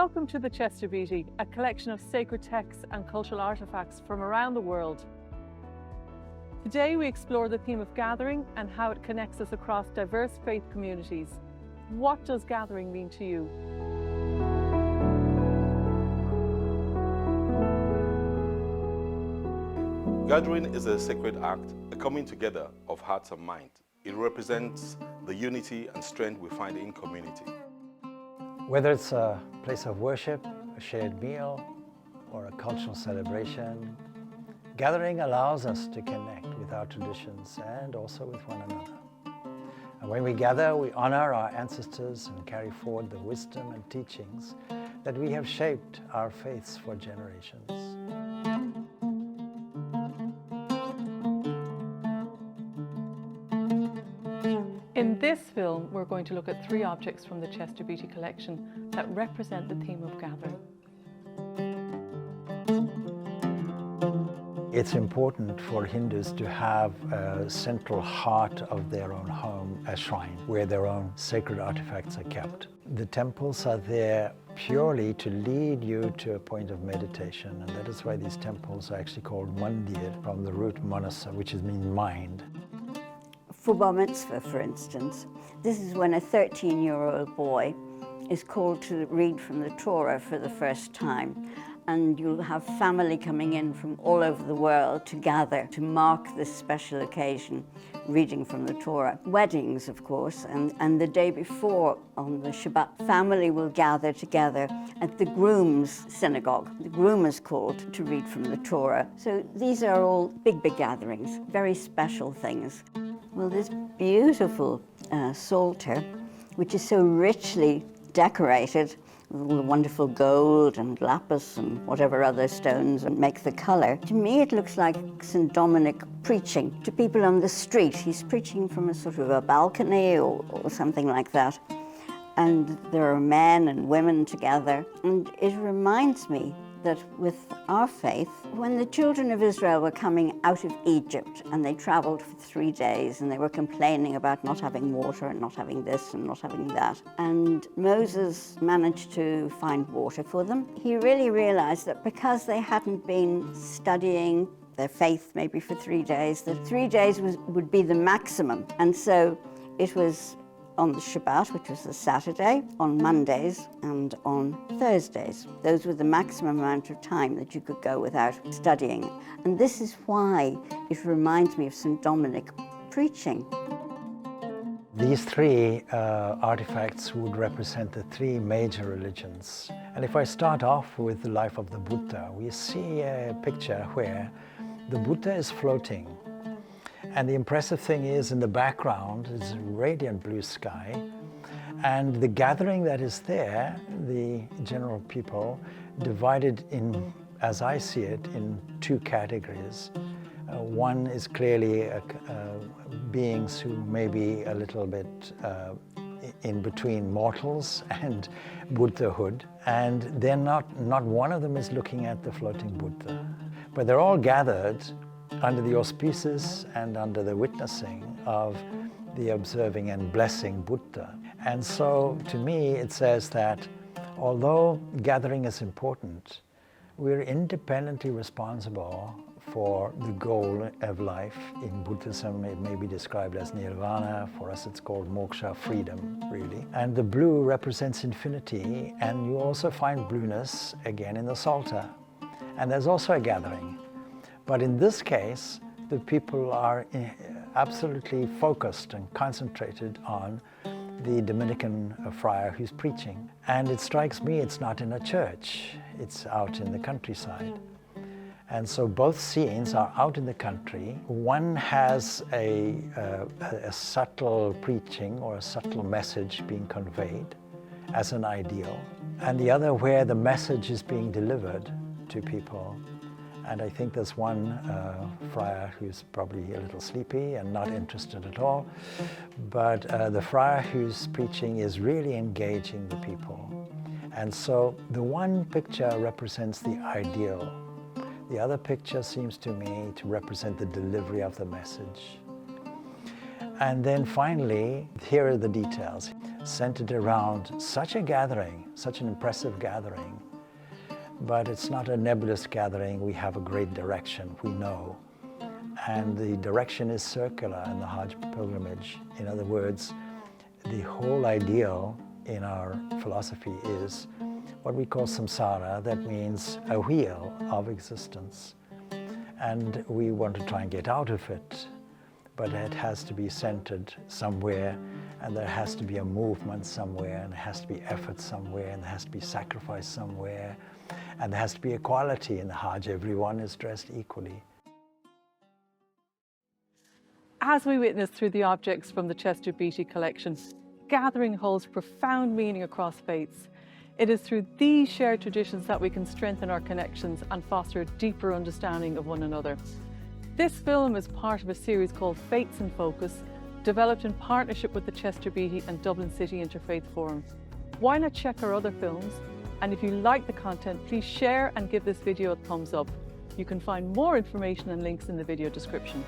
Welcome to the Chester Beatty, a collection of sacred texts and cultural artefacts from around the world. Today we explore the theme of gathering and how it connects us across diverse faith communities. What does gathering mean to you? Gathering is a sacred act, a coming together of hearts and mind. It represents the unity and strength we find in community. Whether it's a place of worship, a shared meal, or a cultural celebration, gathering allows us to connect with our traditions and also with one another. And when we gather, we honor our ancestors and carry forward the wisdom and teachings that we have shaped our faiths for generations. In this film, we're going to look at 3 objects from the Chester Beatty collection that represent the theme of gathering. It's important for Hindus to have a central heart of their own home, a shrine, where their own sacred artifacts are kept. The temples are there purely to lead you to a point of meditation, and that is why these temples are actually called mandir, from the root manasa, which means mind. For Bar Mitzvah, for instance, this is when a 13-year-old boy is called to read from the Torah for the first time. And you'll have family coming in from all over the world to gather to mark this special occasion, reading from the Torah. Weddings, of course, and the day before on the Shabbat, family will gather together at the groom's synagogue. The groom is called to read from the Torah. So these are all big gatherings, very special things. Well, this beautiful psalter, which is so richly decorated with all the wonderful gold and lapis and whatever other stones and make the color. To me, it looks like St. Dominic preaching to people on the street. He's preaching from a sort of a balcony or something like that. And there are men and women together. And it reminds me that with our faith, when the children of Israel were coming out of Egypt and they traveled for 3 days and they were complaining about not having water and not having this and not having that, and Moses managed to find water for them, he really realized that because they hadn't been studying their faith maybe for 3 days, that 3 days would be the maximum. And so it was on the Shabbat, which was the Saturday, on Mondays and on Thursdays. Those were the maximum amount of time that you could go without studying. And this is why it reminds me of St. Dominic preaching. These 3 artifacts would represent the 3 major religions. And if I start off with the life of the Buddha, we see a picture where the Buddha is floating. And the impressive thing is, in the background is a radiant blue sky. And the gathering that is there, the general people, divided in, as I see it, in 2 categories. One is clearly beings who may be a little bit in between mortals and Buddhahood. And they're not one of them is looking at the floating Buddha. But they're all gathered under the auspices and under the witnessing of the observing and blessing Buddha. And so, to me, it says that although gathering is important, we're independently responsible for the goal of life. In Buddhism, it may be described as nirvana. For us, it's called moksha, freedom, really. And the blue represents infinity, and you also find blueness again in the Psalter. And there's also a gathering. But in this case, the people are absolutely focused and concentrated on the Dominican friar who's preaching. And it strikes me it's not in a church, it's out in the countryside. And so both scenes are out in the country. One has a subtle preaching or a subtle message being conveyed as an ideal, and the other where the message is being delivered to people. And I think there's one friar who's probably a little sleepy and not interested at all. But the friar who's preaching is really engaging the people. And so the one picture represents the ideal. The other picture seems to me to represent the delivery of the message. And then finally, here are the details. centered around such a gathering, such an impressive gathering. But it's not a nebulous gathering. We have a great direction, we know. And the direction is circular in the Hajj pilgrimage. In other words, the whole ideal in our philosophy is what we call samsara. That means a wheel of existence. And we want to try and get out of it. But it has to be centered somewhere, and there has to be a movement somewhere, and there has to be effort somewhere, and there has to be sacrifice somewhere, and there has to be equality in the Hajj. Everyone is dressed equally. As we witness through the objects from the Chester Beatty collection, gathering holds profound meaning across faiths. It is through these shared traditions that we can strengthen our connections and foster a deeper understanding of one another. This film is part of a series called Faiths in Focus, developed in partnership with the Chester Beatty and Dublin City Interfaith Forum. Why not check our other films? And if you like the content, please share and give this video a thumbs up. You can find more information and links in the video description.